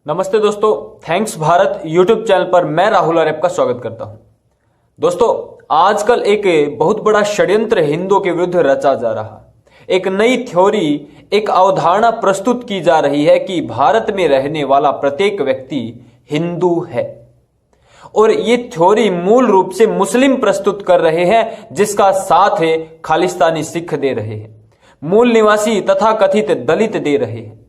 नमस्ते दोस्तों, thanks Bharat YouTube channel पर मैं राहुल आर्य का स्वागत करता हूं। दोस्तों, आजकल एक बहुत बड़ा षड्यंत्र हिंदुओं के विरुद्ध रचा जा रहा। एक नई थ्योरी, एक अवधारणा प्रस्तुत की जा रही है कि भारत में रहने वाला प्रत्येक व्यक्ति हिंदू है। और ये थ्योरी मूल रूप से मुस्लिम प्रस्तुत कर रहे हैं, जिसका साथ है खालिस्तानी सिख दे रहे हैं, मूल निवासी तथा कथित दलित दे रहे हैं,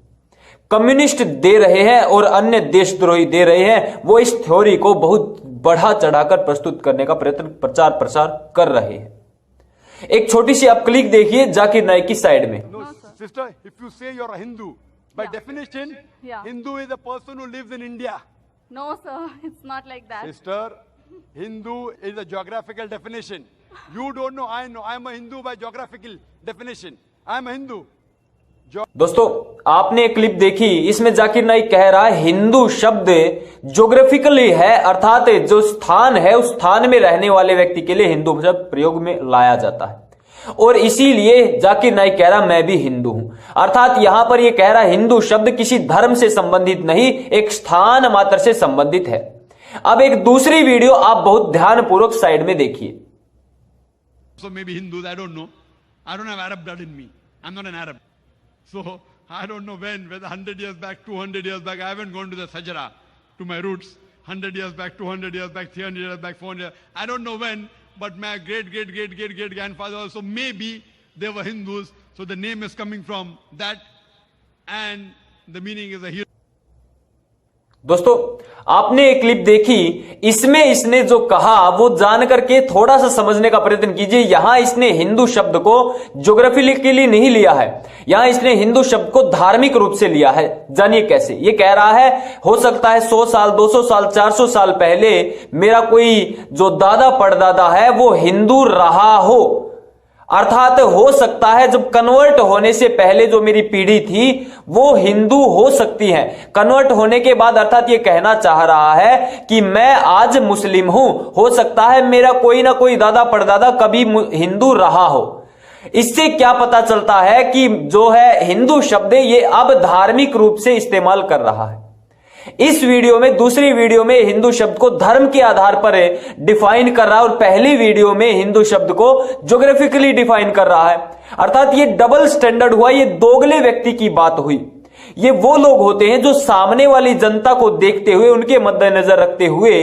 कम्युनिस्ट दे रहे हैं और अन्य देशद्रोही दे रहे हैं। वो इस थ्योरी को बहुत बढ़ा चढ़ाकर प्रस्तुत करने का प्रचार प्रसार कर रहे हैं। एक छोटी सी आप क्लिक देखिए जाकिर नाइक की साइड में। Sister, if you say you're a Hindu, by definition, Hindu is a person who lives in India. No, sir, it's not like that. Sister, Hindu is a geographical definition. You don't know, I know. I'm a Hindu by geographical definition. I'm a Hindu. दोस्तों, आपने एक clip देखी, इसमें जाकिर नाइक कह रहा है हिंदू शब्द geographically है, अर्थात जो स्थान है उस स्थान में रहने वाले व्यक्ति के लिए हिंदू शब्द प्रयोग में लाया जाता है। और इसीलिए जाकिर नाइक कह रहा मैं भी हिंदू हूं, अर्थात यहां पर यह कह रहा हिंदू शब्द किसी धर्म से संबंधित नहीं, एक स्थान मात्र से संबंधित है। अब एक दूसरी वीडियो आप बहुत ध्यानपूर्वक साइड में देखिए। So maybe Hindus, I don't know. I don't have Arab blood in me. I'm not an Arab. So I don't know when, whether 100 years back, 200 years back, I haven't gone to the Sajara, to my roots. 100 years back, 200 years back, 300 years back, 400 years. I don't know when, but my great grandfather also, maybe they were Hindus. So the name is coming from that and the meaning is a hero. दोस्तों, आपने एक clip देखी, इसमें इसने जो कहा वो जान करके थोड़ा सा समझने का प्रयत्न कीजिए। यहां इसने हिंदू शब्द को ज्योग्राफिकली नहीं लिया है, यहां इसने हिंदू शब्द को धार्मिक रूप से लिया है। जानिए कैसे। ये कह रहा है हो सकता है 100 साल, 200 साल, 400 साल पहले मेरा कोई जो दादा परदादा है वो हिंदू रहा हो, अर्थात हो सकता है जब कन्वर्ट होने से पहले जो मेरी पीढ़ी थी वो हिंदू हो सकती है। कन्वर्ट होने के बाद अर्थात ये कहना चाह रहा है कि मैं आज मुस्लिम हूं, हो सकता है मेरा कोई ना कोई दादा परदादा कभी हिंदू रहा हो। इससे क्या पता चलता है कि जो है हिंदू शब्द ये अब धार्मिक रूप से इस्तेमाल कर रहा है। इस वीडियो में, दूसरी वीडियो में हिंदू शब्द को धर्म के आधार पर डिफाइन कर रहा है और पहली वीडियो में हिंदू शब्द को ज्योग्राफिकली डिफाइन कर रहा है। अर्थात ये डबल स्टैंडर्ड हुआ, ये दोगले व्यक्ति की बात हुई। ये वो लोग होते हैं जो सामने वाली जनता को देखते हुए, उनके मद्देनजर रखते हुए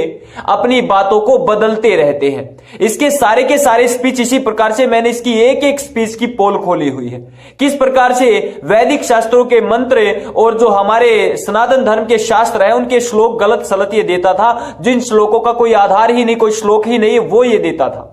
अपनी बातों को बदलते रहते हैं। इसके सारे के सारे स्पीच इसी प्रकार से, मैंने इसकी एक एक स्पीच की पोल खोली हुई है, किस प्रकार से वैदिक शास्त्रों के मंत्र और जो हमारे सनातन धर्म के शास्त्र है उनके श्लोक गलत सलत ये देता था, जिन श्लोकों का कोई आधार ही नहीं, कोई श्लोक ही नहीं, वो ये देता था।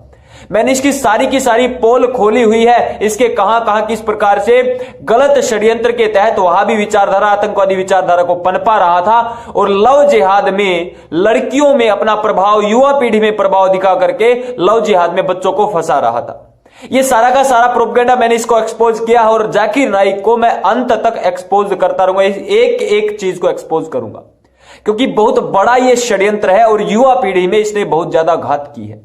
मैंने इसकी सारी की सारी पोल खोली हुई है, इसके कहां किस प्रकार से गलत षड्यंत्र के तहत वहाबी विचारधारा, आतंकवादी विचारधारा को पनपा रहा था और लव जिहाद में लड़कियों में अपना प्रभाव, युवा पीढ़ी में प्रभाव दिखा करके लव जिहाद में बच्चों को फंसा रहा था। ये सारा का सारा प्रोपेगेंडा मैंने इसको एक्सपोज किया और जाकिर नाइक को मैं अंत तक एक्सपोज करता रहूंगा, एक एक चीज को एक्सपोज करूंगा, क्योंकि बहुत बड़ा ये षड्यंत्र है और युवा पीढ़ी में इसने बहुत ज्यादा घात की है।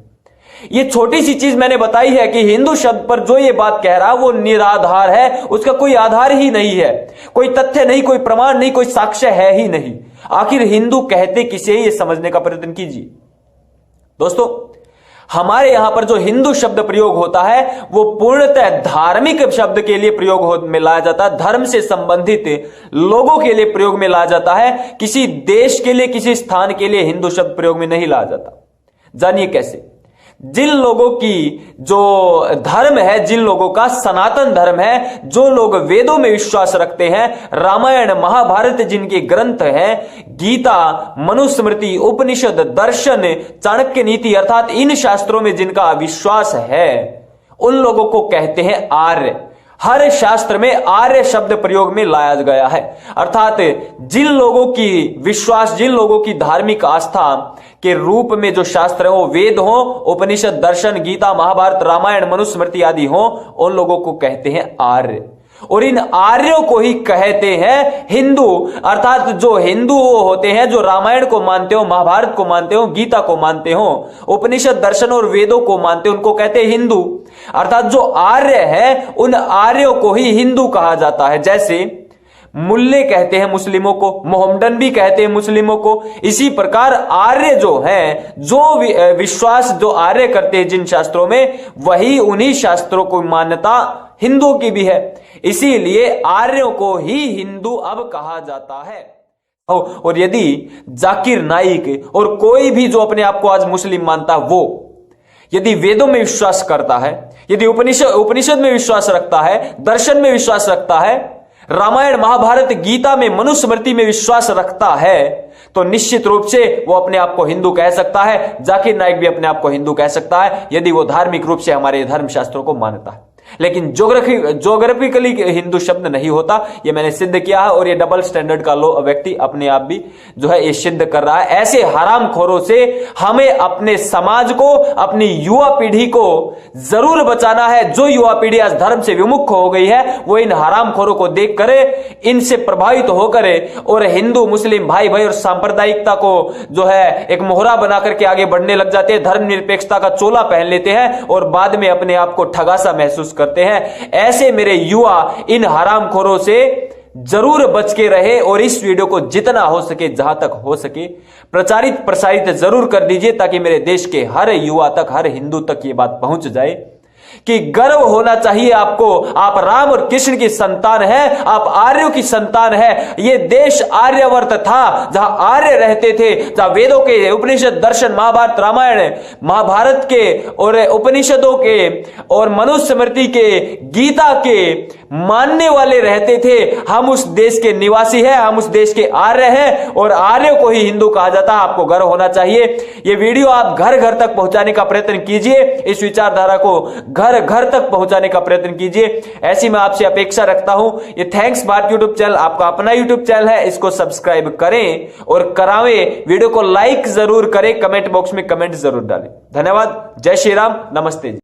ये छोटी सी चीज मैंने बताई है कि हिंदू शब्द पर जो ये बात कह रहा वो निराधार है, उसका कोई आधार ही नहीं है, कोई तथ्य नहीं, कोई प्रमाण नहीं, कोई साक्ष्य है ही नहीं। आखिर हिंदू कहते किसे, ये समझने का प्रयत्न कीजिए। दोस्तों, हमारे यहां पर जो हिंदू शब्द प्रयोग होता है वो पूर्णतः धार्मिक शब्द के लिए प्रयोग में लाया जाता है, धर्म से संबंधित लोगों के लिए प्रयोग में लाया जाता है, किसी देश के लिए, किसी स्थान के लिए हिंदू शब्द प्रयोग में नहीं लाया जाता। जानिए कैसे। जिन लोगों की जो धर्म है, जिन लोगों का सनातन धर्म है, जो लोग वेदों में विश्वास रखते हैं, रामायण महाभारत जिनके ग्रंथ हैं, गीता, मनुस्मृति, उपनिषद, दर्शन, चाणक्य नीति, अर्थात इन शास्त्रों में जिनका विश्वास है, उन लोगों को कहते हैं आर्य। हर शास्त्र में आर्य शब्द प्रयोग में लाया गया है, अर्थात जिन लोगों की विश्वास, जिन लोगों की धार्मिक आस्था के रूप में जो शास्त्र है वो वेद हो, उपनिषद, दर्शन, गीता, महाभारत, रामायण, मनुस्मृति आदि हो, उन लोगों को कहते हैं आर्य। और इन आर्यों को ही कहते हैं हिंदू, अर्थात जो हिंदू होते हैं, जो रामायण को मानते हो, महाभारत को मानते हो, गीता को मानते हो, उपनिषद, दर्शन और वेदों को मानते हो, उनको कहते हैं हिंदू। अर्थात जो आर्य है उन आर्यों को ही हिंदू कहा जाता है। जैसे मुल्ले कहते हैं मुस्लिमों को, मोहम्मडन भी कहते हैं मुस्लिमों को। इसी प्रकार आर्य जो है, जो विश्वास जो आर्य करते हैं जिन शास्त्रों में, वही उन्हीं शास्त्रों को मान्यता हिंदुओं की भी है। इसीलिए आर्यों को ही हिंदू अब कहा जाता है। और यदि जाकिर नाइक और कोई भी जो अपने आप को आज मुस्लिम मानता, वो यदि वेदों में विश्वास करता है, यदि उपनिषद में विश्वास रखता है, दर्शन में विश्वास रखता है, रामायण महाभारत गीता में मनुस्मृति में विश्वास रखता है, तो निश्चित रूप से वो अपने आप को हिंदू कह सकता है। जाकिर नाइक भी अपने आप को हिंदू कह सकता है, यदि वो धार्मिक रूप से हमारे धर्मशास्त्रों को मानता है। लेकिन ज्योग्राफिकली हिंदू शब्द नहीं होता, ये मैंने सिद्ध किया है। और ये डबल स्टैंडर्ड का लो व्यक्ति अपने आप भी जो है ये सिद्ध कर रहा है। ऐसे हरामखोरों से हमें अपने समाज को, अपनी युवा पीढ़ी को जरूर बचाना है। जो युवा पीढ़ी आज धर्म से विमुख हो गई है, वो इन हरामखोरों को देख करे, इनसे प्रभावित होकर और हिंदू मुस्लिम भाई भाई और सांप्रदायिकता को जो है एक मोहरा बना करके आगे बढ़ने लग जाते हैं, धर्मनिरपेक्षता का चोला पहन लेते हैं और बाद में अपने आप को ठगासा महसूस करते हैं। ऐसे मेरे युवा इन हरामखोरों से जरूर बच के रहे और इस वीडियो को जितना हो सके, जहां तक हो सके, प्रचारित प्रसारित जरूर कर दीजिए, ताकि मेरे देश के हर युवा तक, हर हिंदू तक ये बात पहुंच जाए कि गर्व होना चाहिए आपको। आप राम और कृष्ण की संतान हैं, आप आर्यों की संतान हैं। ये देश आर्यवर्त था, जहां आर्य रहते थे, जहां वेदों के, उपनिषद, दर्शन, महाभारत, रामायण, महाभारत के और उपनिषदों के और मनुस्मृति के, गीता के मानने वाले रहते थे। हम उस देश के निवासी हैं, हम उस देश के आर्य हैं और आर्यों को ही हिंदू कहा जाता है। आपको गर्व होना चाहिए। ये वीडियो आप घर घर तक पहुंचाने का प्रयत्न कीजिए, इस विचारधारा को घर घर तक पहुंचाने का प्रयत्न कीजिए, ऐसी मैं आपसे अपेक्षा रखता हूं। ये थैंक्स भारत यूट्यूब चैनल आपका अपना यूट्यूब चैनल है, इसको सब्सक्राइब करें और करावें। वीडियो को लाइक जरूर करें, कमेंट बॉक्स में कमेंट जरूर डालें। धन्यवाद। जय श्री राम। नमस्ते जी।